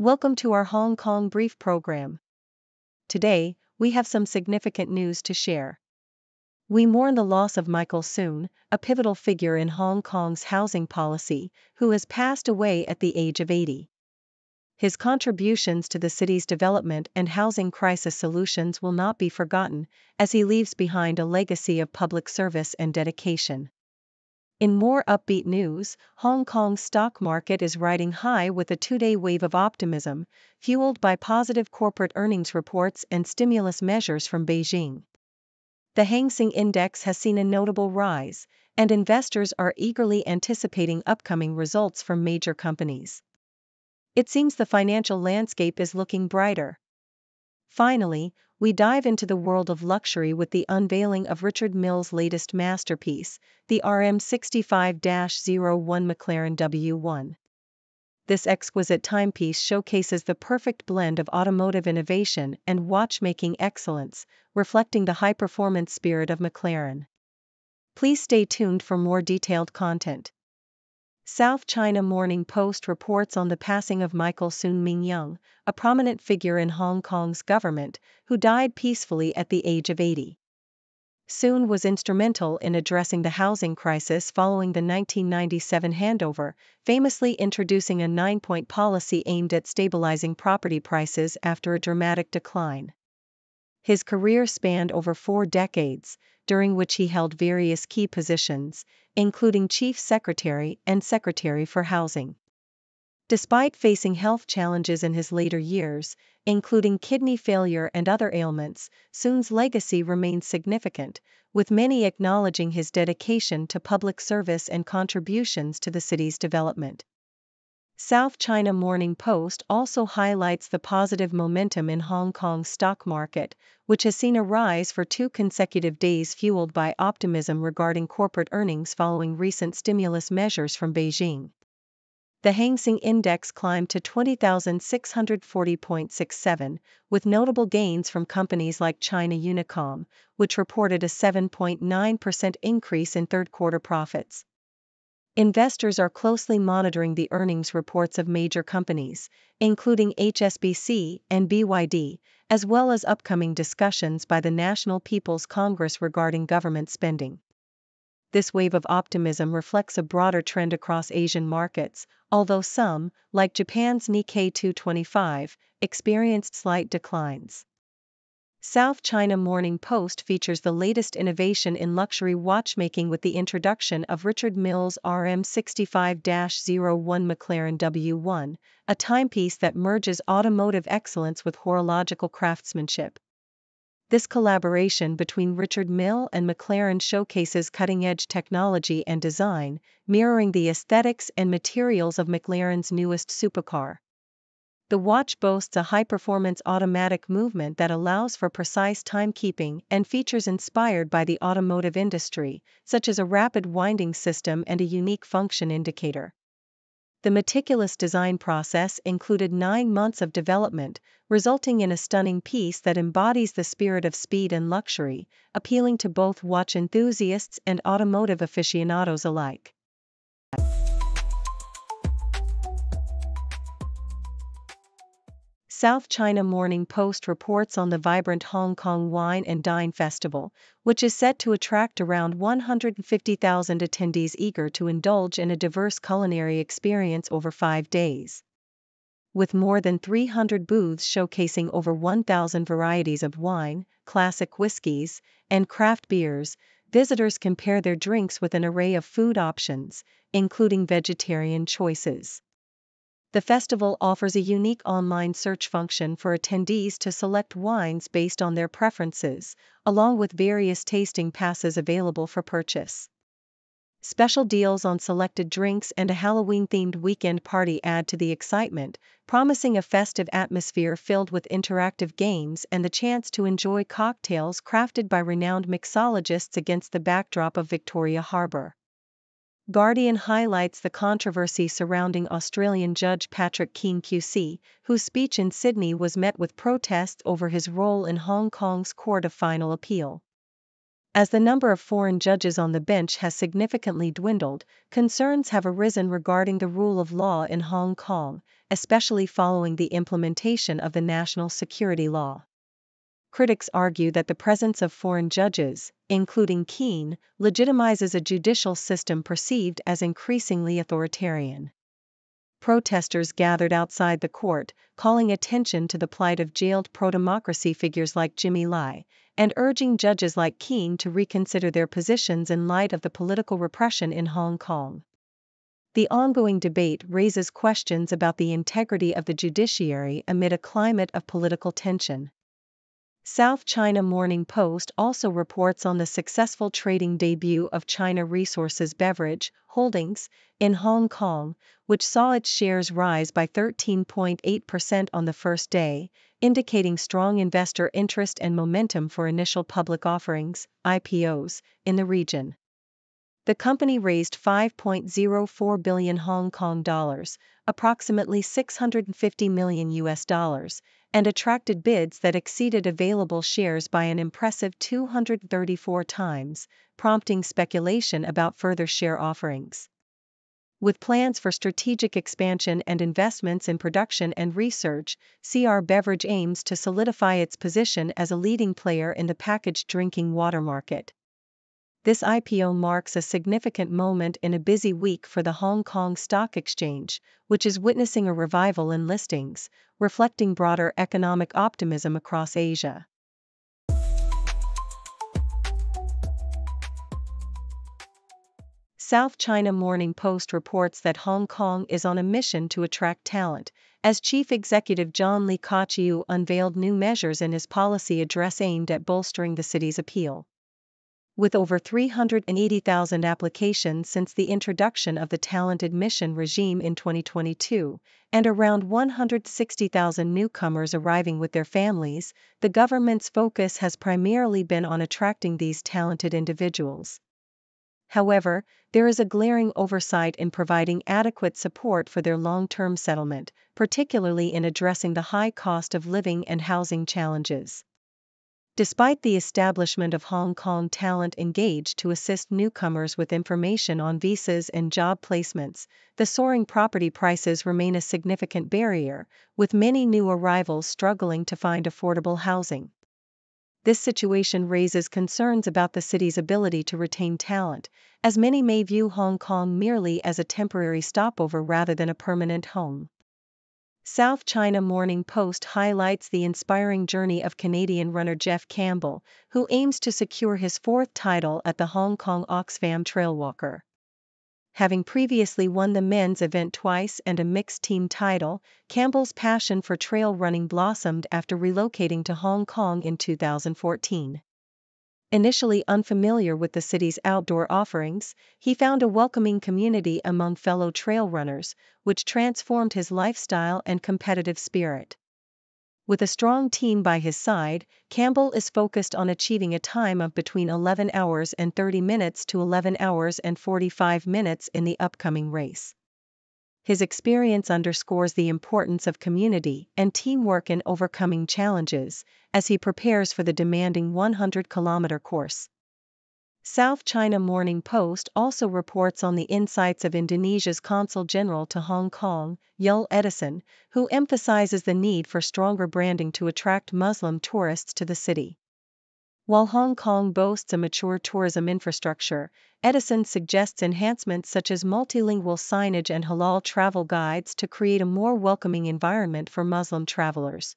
Welcome to our Hong Kong Brief program. Today, we have some significant news to share. We mourn the loss of Michael Suen, a pivotal figure in Hong Kong's housing policy, who has passed away at the age of 80. His contributions to the city's development and housing crisis solutions will not be forgotten, as he leaves behind a legacy of public service and dedication. In more upbeat news, Hong Kong's stock market is riding high with a two-day wave of optimism, fueled by positive corporate earnings reports and stimulus measures from Beijing. The Hang Seng Index has seen a notable rise, and investors are eagerly anticipating upcoming results from major companies. It seems the financial landscape is looking brighter. Finally, we dive into the world of luxury with the unveiling of Richard Mille's latest masterpiece, the RM65-01 McLaren W1. This exquisite timepiece showcases the perfect blend of automotive innovation and watchmaking excellence, reflecting the high-performance spirit of McLaren. Please stay tuned for more detailed content. South China Morning Post reports on the passing of Michael Suen, a prominent figure in Hong Kong's government, who died peacefully at the age of 80. Suen was instrumental in addressing the housing crisis following the 1997 handover, famously introducing a 9-point policy aimed at stabilizing property prices after a dramatic decline. His career spanned over 4 decades, during which he held various key positions, including Chief Secretary and Secretary for Housing. Despite facing health challenges in his later years, including kidney failure and other ailments, Suen's legacy remains significant, with many acknowledging his dedication to public service and contributions to the city's development. South China Morning Post also highlights the positive momentum in Hong Kong's stock market, which has seen a rise for 2 consecutive days fueled by optimism regarding corporate earnings following recent stimulus measures from Beijing. The Hang Seng Index climbed to 20,640.67, with notable gains from companies like China Unicom, which reported a 7.9% increase in third-quarter profits. Investors are closely monitoring the earnings reports of major companies, including HSBC and BYD, as well as upcoming discussions by the National People's Congress regarding government spending. This wave of optimism reflects a broader trend across Asian markets, although some, like Japan's Nikkei 225, experienced slight declines. South China Morning Post features the latest innovation in luxury watchmaking with the introduction of Richard Mille's RM65-01 McLaren W1, a timepiece that merges automotive excellence with horological craftsmanship. This collaboration between Richard Mille and McLaren showcases cutting-edge technology and design, mirroring the aesthetics and materials of McLaren's newest supercar. The watch boasts a high-performance automatic movement that allows for precise timekeeping and features inspired by the automotive industry, such as a rapid winding system and a unique function indicator. The meticulous design process included 9 months of development, resulting in a stunning piece that embodies the spirit of speed and luxury, appealing to both watch enthusiasts and automotive aficionados alike. South China Morning Post reports on the vibrant Hong Kong Wine and Dine Festival, which is set to attract around 150,000 attendees eager to indulge in a diverse culinary experience over 5 days. With more than 300 booths showcasing over 1,000 varieties of wine, classic whiskies, and craft beers, visitors can pair their drinks with an array of food options, including vegetarian choices. The festival offers a unique online search function for attendees to select wines based on their preferences, along with various tasting passes available for purchase. Special deals on selected drinks and a Halloween-themed weekend party add to the excitement, promising a festive atmosphere filled with interactive games and the chance to enjoy cocktails crafted by renowned mixologists against the backdrop of Victoria Harbour. Guardian highlights the controversy surrounding Australian Judge Patrick Keane QC, whose speech in Sydney was met with protests over his role in Hong Kong's Court of Final Appeal. As the number of foreign judges on the bench has significantly dwindled, concerns have arisen regarding the rule of law in Hong Kong, especially following the implementation of the national security law. Critics argue that the presence of foreign judges, including Keane, legitimizes a judicial system perceived as increasingly authoritarian. Protesters gathered outside the court, calling attention to the plight of jailed pro-democracy figures like Jimmy Lai, and urging judges like Keane to reconsider their positions in light of the political repression in Hong Kong. The ongoing debate raises questions about the integrity of the judiciary amid a climate of political tension. South China Morning Post also reports on the successful trading debut of China Resources Beverage Holdings in Hong Kong, which saw its shares rise by 13.8% on the first day, indicating strong investor interest and momentum for initial public offerings, IPOs, in the region. The company raised 5.04 billion Hong Kong dollars, approximately $650 million US, and attracted bids that exceeded available shares by an impressive 234 times, prompting speculation about further share offerings. With plans for strategic expansion and investments in production and research, CR Beverage aims to solidify its position as a leading player in the packaged drinking water market. This IPO marks a significant moment in a busy week for the Hong Kong Stock Exchange, which is witnessing a revival in listings, reflecting broader economic optimism across Asia. South China Morning Post reports that Hong Kong is on a mission to attract talent, as Chief Executive John Lee Ka-chiu unveiled new measures in his policy address aimed at bolstering the city's appeal. With over 380,000 applications since the introduction of the talent admission regime in 2022, and around 160,000 newcomers arriving with their families, the government's focus has primarily been on attracting these talented individuals. However, there is a glaring oversight in providing adequate support for their long-term settlement, particularly in addressing the high cost of living and housing challenges. Despite the establishment of Hong Kong Talent Engage to assist newcomers with information on visas and job placements, the soaring property prices remain a significant barrier, with many new arrivals struggling to find affordable housing. This situation raises concerns about the city's ability to retain talent, as many may view Hong Kong merely as a temporary stopover rather than a permanent home. South China Morning Post highlights the inspiring journey of Canadian runner Jeff Campbell, who aims to secure his fourth title at the Hong Kong Oxfam Trailwalker. Having previously won the men's event twice and a mixed team title, Campbell's passion for trail running blossomed after relocating to Hong Kong in 2014. Initially unfamiliar with the city's outdoor offerings, he found a welcoming community among fellow trail runners, which transformed his lifestyle and competitive spirit. With a strong team by his side, Campbell is focused on achieving a time of between 11 hours and 30 minutes to 11 hours and 45 minutes in the upcoming race. His experience underscores the importance of community and teamwork in overcoming challenges, as he prepares for the demanding 100-kilometer course. South China Morning Post also reports on the insights of Indonesia's Consul General to Hong Kong, Yul Edison, who emphasizes the need for stronger branding to attract Muslim tourists to the city. While Hong Kong boasts a mature tourism infrastructure, Edison suggests enhancements such as multilingual signage and halal travel guides to create a more welcoming environment for Muslim travelers.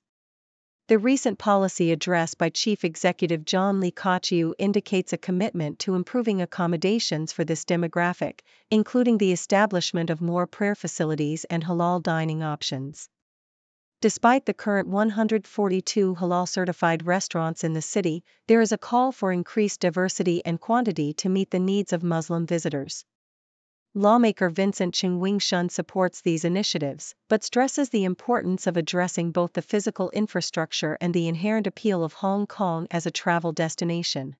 The recent policy address by Chief Executive John Lee Ka-chiu indicates a commitment to improving accommodations for this demographic, including the establishment of more prayer facilities and halal dining options. Despite the current 142 halal-certified restaurants in the city, there is a call for increased diversity and quantity to meet the needs of Muslim visitors. Lawmaker Vincent Cheng Wing-shun supports these initiatives, but stresses the importance of addressing both the physical infrastructure and the inherent appeal of Hong Kong as a travel destination.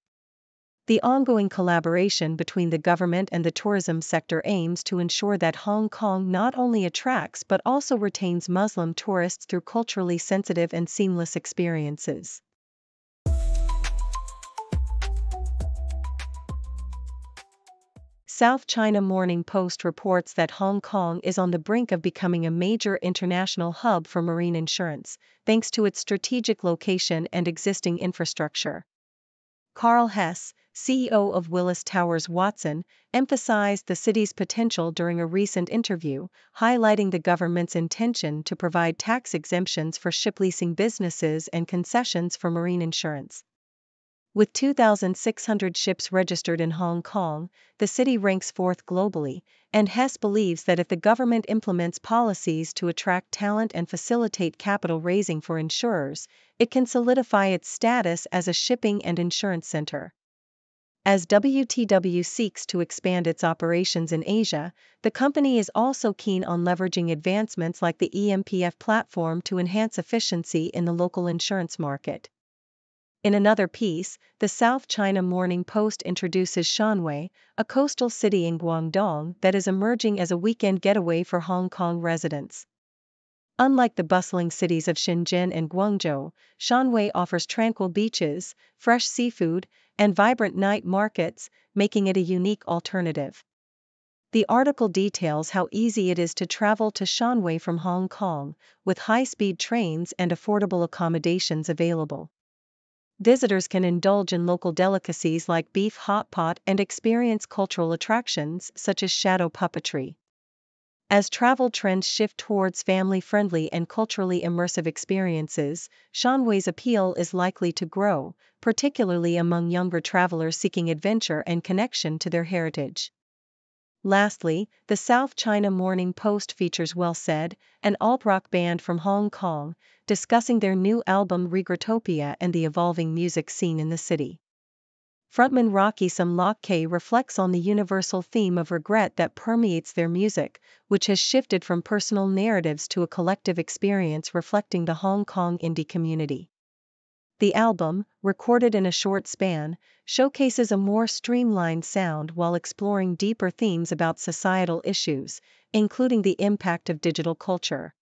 The ongoing collaboration between the government and the tourism sector aims to ensure that Hong Kong not only attracts but also retains Muslim tourists through culturally sensitive and seamless experiences. South China Morning Post reports that Hong Kong is on the brink of becoming a major international hub for marine insurance, thanks to its strategic location and existing infrastructure. Carl Hess, CEO of Willis Towers Watson, emphasized the city's potential during a recent interview, highlighting the government's intention to provide tax exemptions for ship leasing businesses and concessions for marine insurance. With 2,600 ships registered in Hong Kong, the city ranks fourth globally, and Hess believes that if the government implements policies to attract talent and facilitate capital raising for insurers, it can solidify its status as a shipping and insurance center. As WTW seeks to expand its operations in Asia, the company is also keen on leveraging advancements like the EMPF platform to enhance efficiency in the local insurance market. In another piece, the South China Morning Post introduces Shanwei, a coastal city in Guangdong that is emerging as a weekend getaway for Hong Kong residents. Unlike the bustling cities of Shenzhen and Guangzhou, Shanwei offers tranquil beaches, fresh seafood, and vibrant night markets, making it a unique alternative. The article details how easy it is to travel to Shanwei from Hong Kong, with high-speed trains and affordable accommodations available. Visitors can indulge in local delicacies like beef hot pot and experience cultural attractions such as shadow puppetry. As travel trends shift towards family-friendly and culturally immersive experiences, Shanwei's appeal is likely to grow, particularly among younger travelers seeking adventure and connection to their heritage. Lastly, the South China Morning Post features Well Said, an alt-rock band from Hong Kong, discussing their new album Regretopia and the evolving music scene in the city. Frontman Rocky Samlok reflects on the universal theme of regret that permeates their music, which has shifted from personal narratives to a collective experience reflecting the Hong Kong indie community. The album, recorded in a short span, showcases a more streamlined sound while exploring deeper themes about societal issues, including the impact of digital culture.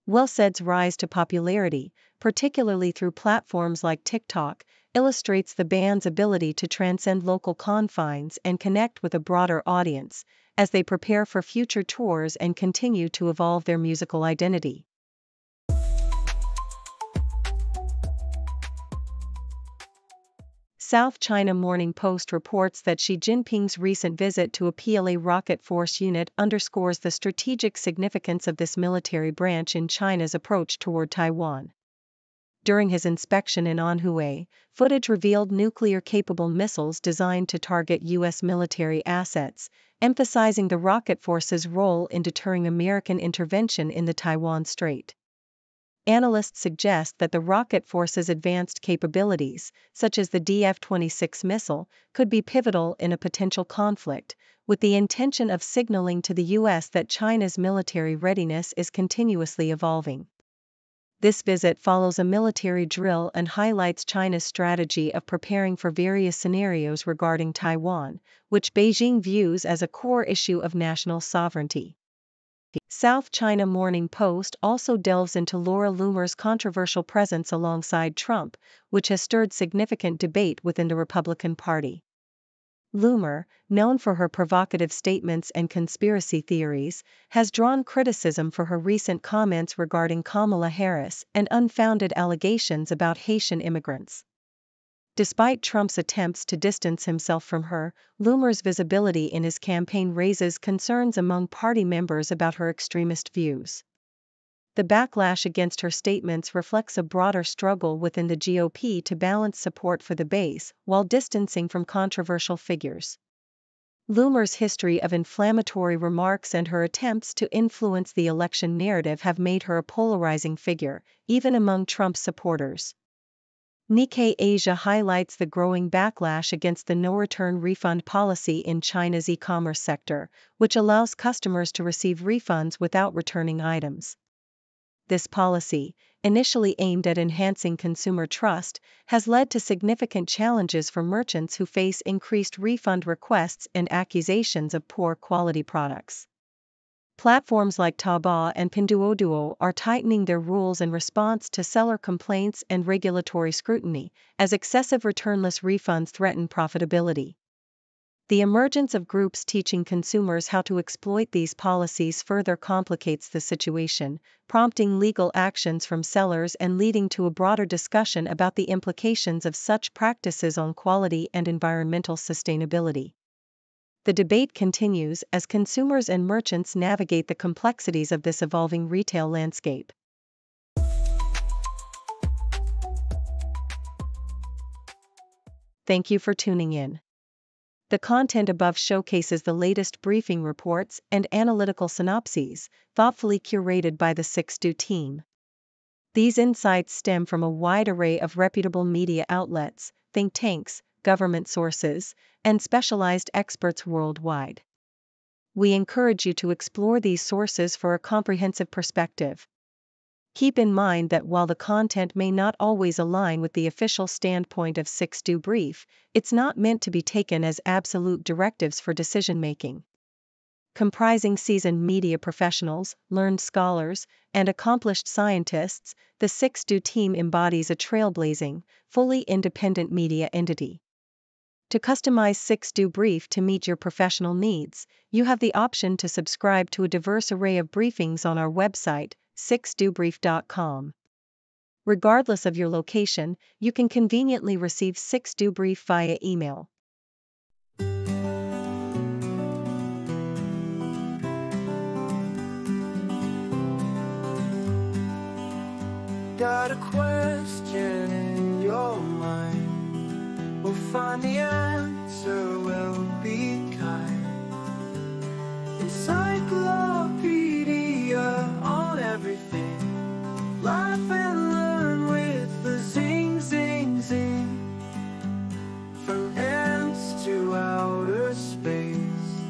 Well Said's rise to popularity, particularly through platforms like TikTok, illustrates the band's ability to transcend local confines and connect with a broader audience, as they prepare for future tours and continue to evolve their musical identity. South China Morning Post reports that Xi Jinping's recent visit to a PLA rocket force unit underscores the strategic significance of this military branch in China's approach toward Taiwan. During his inspection in Anhui, footage revealed nuclear-capable missiles designed to target U.S. military assets, emphasizing the rocket force's role in deterring American intervention in the Taiwan Strait. Analysts suggest that the rocket force's advanced capabilities, such as the DF-26 missile, could be pivotal in a potential conflict, with the intention of signaling to the U.S. that China's military readiness is continuously evolving. This visit follows a military drill and highlights China's strategy of preparing for various scenarios regarding Taiwan, which Beijing views as a core issue of national sovereignty. South China Morning Post also delves into Laura Loomer's controversial presence alongside Trump, which has stirred significant debate within the Republican Party. Loomer, known for her provocative statements and conspiracy theories, has drawn criticism for her recent comments regarding Kamala Harris and unfounded allegations about Haitian immigrants. Despite Trump's attempts to distance himself from her, Loomer's visibility in his campaign raises concerns among party members about her extremist views. The backlash against her statements reflects a broader struggle within the GOP to balance support for the base while distancing from controversial figures. Loomer's history of inflammatory remarks and her attempts to influence the election narrative have made her a polarizing figure, even among Trump's supporters. Nikkei Asia highlights the growing backlash against the no-return refund policy in China's e-commerce sector, which allows customers to receive refunds without returning items. This policy, initially aimed at enhancing consumer trust, has led to significant challenges for merchants who face increased refund requests and accusations of poor quality products. Platforms like Taobao and Pinduoduo are tightening their rules in response to seller complaints and regulatory scrutiny, as excessive returnless refunds threaten profitability. The emergence of groups teaching consumers how to exploit these policies further complicates the situation, prompting legal actions from sellers and leading to a broader discussion about the implications of such practices on quality and environmental sustainability. The debate continues as consumers and merchants navigate the complexities of this evolving retail landscape. Thank you for tuning in. The content above showcases the latest briefing reports and analytical synopses, thoughtfully curated by the 6Do team. These insights stem from a wide array of reputable media outlets, think tanks, government sources, and specialized experts worldwide. We encourage you to explore these sources for a comprehensive perspective. Keep in mind that while the content may not always align with the official standpoint of 6Do Brief, it's not meant to be taken as absolute directives for decision-making. Comprising seasoned media professionals, learned scholars, and accomplished scientists, the 6Do team embodies a trailblazing, fully independent media entity. To customize 6Do Brief to meet your professional needs, you have the option to subscribe to a diverse array of briefings on our website, 6dobrief.com. Regardless of your location, you can conveniently receive 6Do Brief via email. Got a question in your mind? We'll find the answer, we'll be kind. Encyclopedia on everything. Laugh and learn with the zing, zing, zing. From ants to outer space,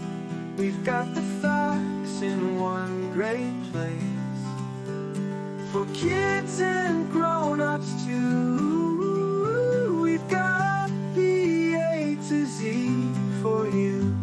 we've got the facts in one great place. For kids and grown-ups too, we've got the A to Z for you.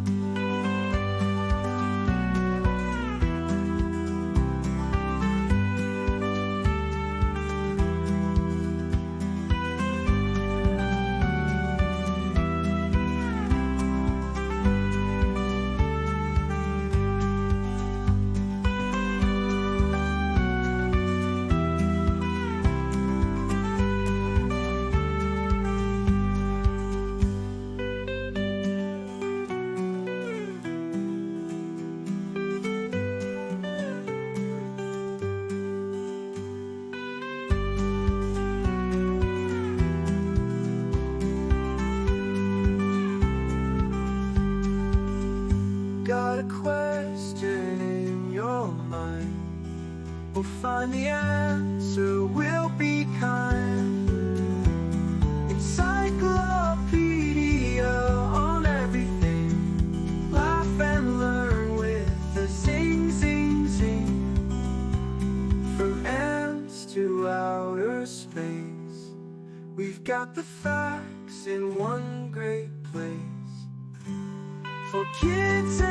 Got a question in your mind? We'll find the answer, we'll be kind. Encyclopedia on everything. Laugh and learn with the zing, zing, zing. From ants to outer space, we've got the facts in one great place. For kids